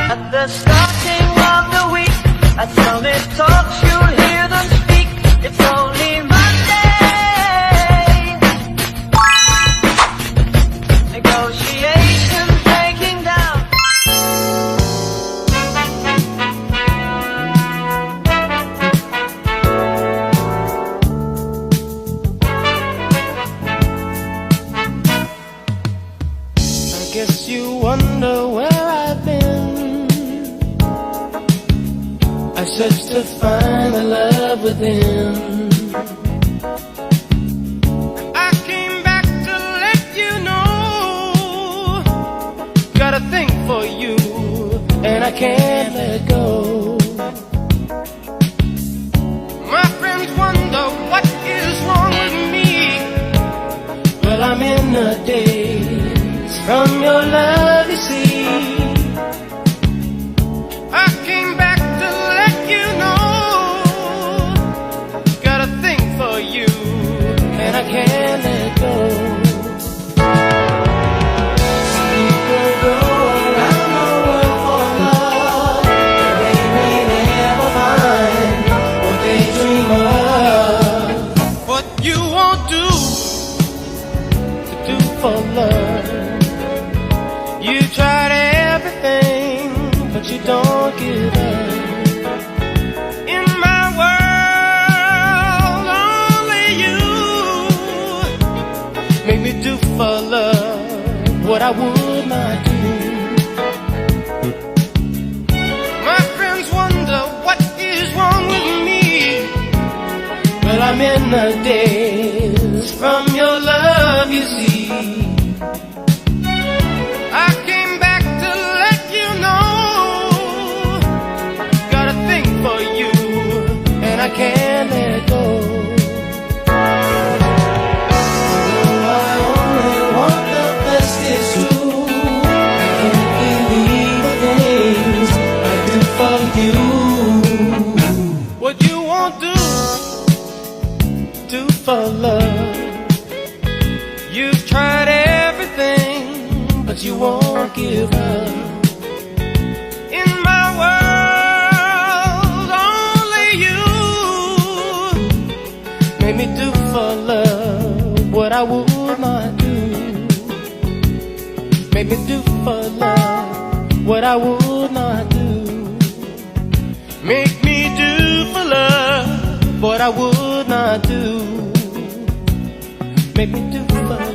At the starting of the week, at Summit Talks, you'll hear them speak. It's only Monday. Negotiations breaking down. I guess you wonder where I've been. I searched to find the love within. I came back to let you know. Got a thing for you, and I can't let go. My friends wonder what is wrong with me. Well, I'm in a daze from your love, you see. I came back to let you know. Got a thing for you, and I can't let go. People go around the world for love, and they may never find what they dream of. What you won't do to do for love. You tried everything, but you don't give up. In my world, only you make me do for love what I would not do. My friends wonder what is wrong with me. Well, I'm in a daze from your love, you see. I came back to let you know. Got a thing for you, and I can't let go. Though I only want the best, it's true. I can't believe the things I do for you. What you won't do for love. You've tried everything, but you won't give up. In my world, only you make me do for love what I would not do. Make me do for love what I would not do. Make me do for love what I would not do. Make me do for love.